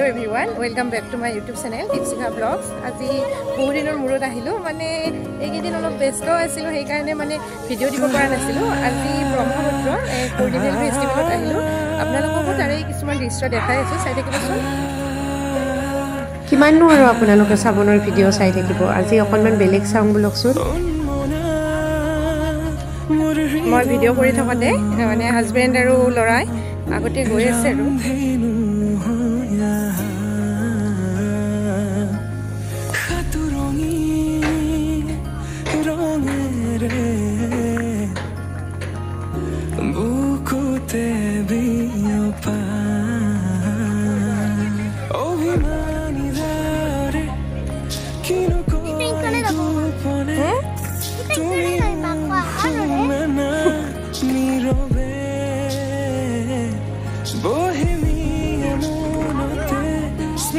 everyone, welcome back to my YouTube channel Deepsika Vlogs. আজি বহু দিনৰ মূৰত আহিলো মানে এইকেইদিন অলপ ব্যস্ত আছিলো সেই কাৰণে মানে ভিডিও দিব পৰা নাছিলো আজি ব্ৰহ্মপুত্ৰ কাৰ্নিভেল ফেষ্টিভেলত আহিলো আপোনালোকক তাৰে কিছুমান দৃশ্য দেখাই আছো চাই থাকিবচোন কিমান আৰু আপোনালোকে সাবনৰ ভিডিও চাই থাকিব আজি অকনমান বেলেগ চাম ব্লগছুন মই ভিডিও কৰি থাকতে মানে হাজবেন্ড আৰু লৰাই আগতে গৈ আছে আৰু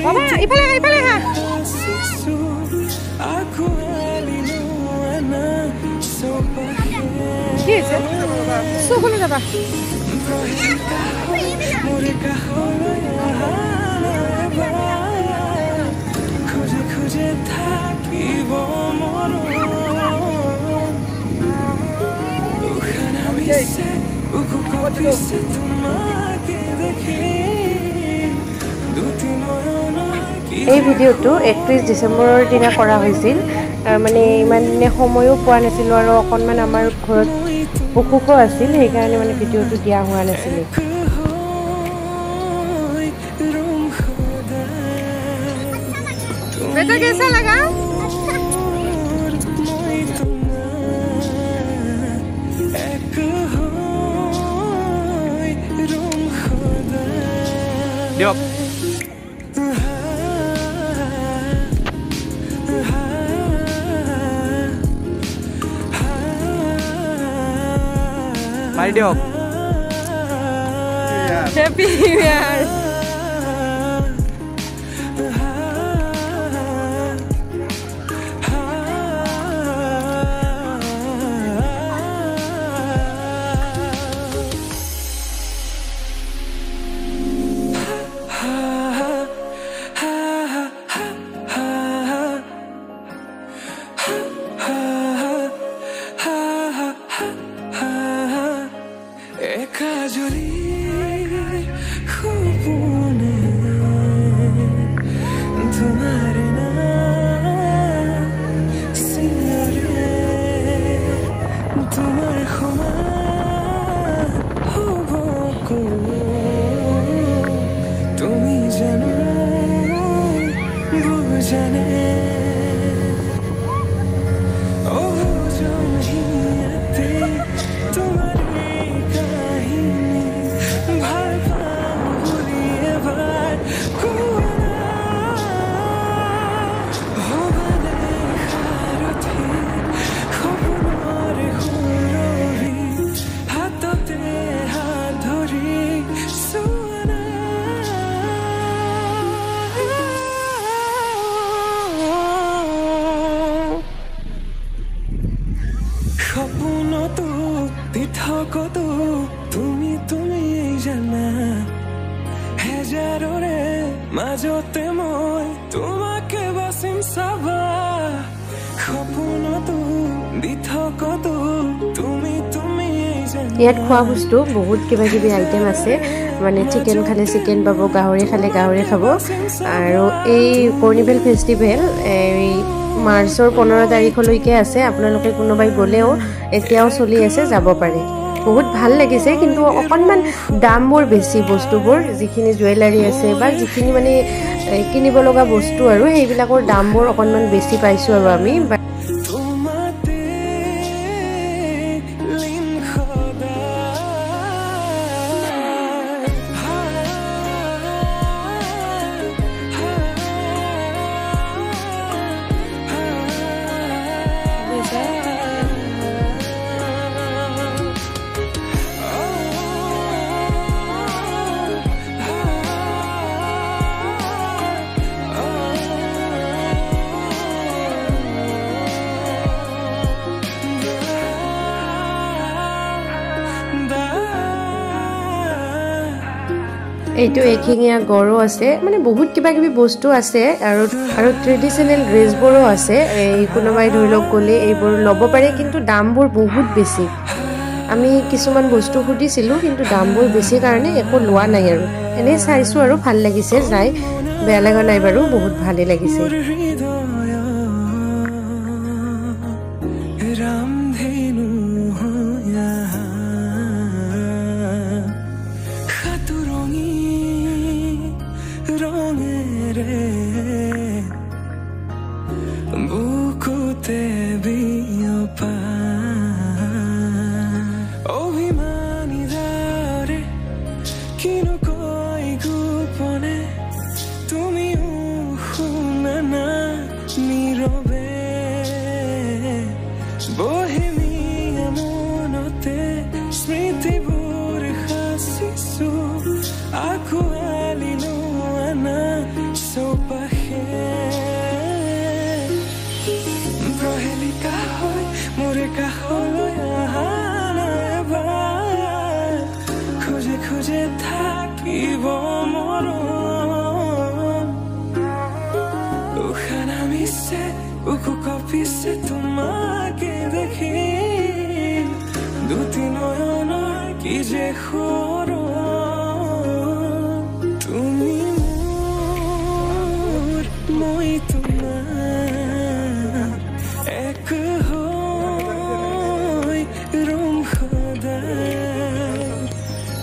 Baba, ipala ha. Yes. So kung na ba? Khuje thakibo mono. Ukhana mise uku kopi se tumake dekhe. এই ভিডিওটো 31 ডিসেম্বৰৰ দিনা কৰা হৈছিল মানে ইমানে সময়ও পোৱা নাছিল আৰু অকনমান আমাৰ ঘৰত অসুখ আছিল সেই কাৰণে মানে ভিডিওটো দিয়া হোৱা নাছিল बेटा कैसा लगा Diop Mari Diop Happy New Year মাজতে মই তোমাকে বাসিম সাবা খপনতো দিথকতো তুমি ইয়াত খোৱা বস্তু বহুত কিবা কিবি আইটেম আছে মানে চিকেন খালে চিকেন পাব গাহৰি খালে গাহৰি খাব আৰু এই কাৰ্নিভেল ফেষ্টিভেল এই মাৰ্চৰ 15 তাৰিখলৈকে আছে আপোনালোকে কোনোবাই গলেও এতিয়াও চলি আছে যাব পাৰে বহুত ভাল লাগিছে কিন্তু অকনমান দামবোৰ বেছি বস্তুবোৰ যিখিনি জুৱেলাৰী আছে বা যিখিনি মানে কিনিব লগা বস্তু আৰু সেইবিলাকৰ দামবোৰ অকনমান বেছি পাইছো আৰু আমি এইটো এখিঙীয়া গড়ো আছে মানে বহুত কিবা কিবি বস্তু আছে আৰু ট্ৰেডিশনেল ড্ৰেছবোৰো আছে এই কোনোবাই ধৰি লওক গ'লে এইবোৰ ল'ব পাৰে কিন্তু দামবোৰ বহুত বেছি আমি কিছুমান বস্তু খুদিছিলোঁ কিন্তু দামবোৰ বেছি কাৰণে একো লোৱা নাই আৰু এনে চাইছোঁ আৰু ভাল লাগিছে যাই বেয়া লগা নাই বাৰু বহুত ভালে লাগিছে বুকুতে বিয়পা অভিমানী দাৰে কিনো কৈ গোপনে তুমিও শুনা না নীৰৱে বহেমিয়া মনতে স্মৃতিবোৰ সাঁচিছো আঁকোৱালি লোৱা না চৌপাশে প্ৰহেলিকা হৈ মোৰে কাষলৈ অহা নাইবাৰ খোজে খোজে থাকিব মৰম উশাহ নামিছে উকু কঁপিছে তোমাকে দেখি দুটি নয়নৰ কি যে সৰম তুমি মোৰ মই তোমাৰ এক হৈ ৰম সদায়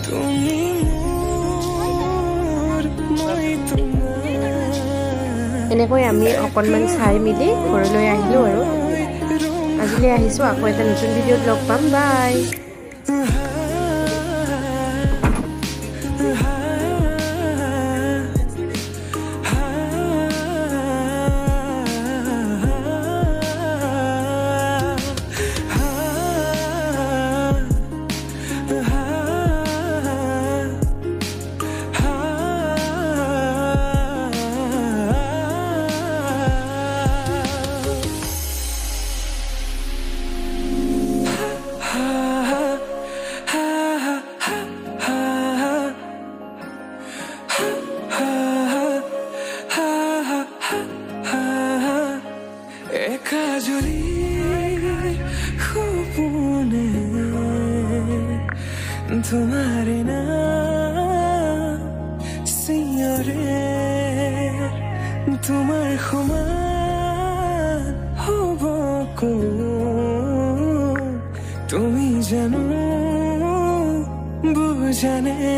তুমি মোৰ মই তোমাৰ এনেকৈ আমি অকণমান চাই মিলি ঘৰলৈ আহিলোঁ আৰু আজিলৈ আহিছোঁ আকৌ এটা নতুন ভিডিঅ'ত লগ পাম বাই तुम्हारे नाम सियरे तुम्हार समान हब তুমি জানো বুজানে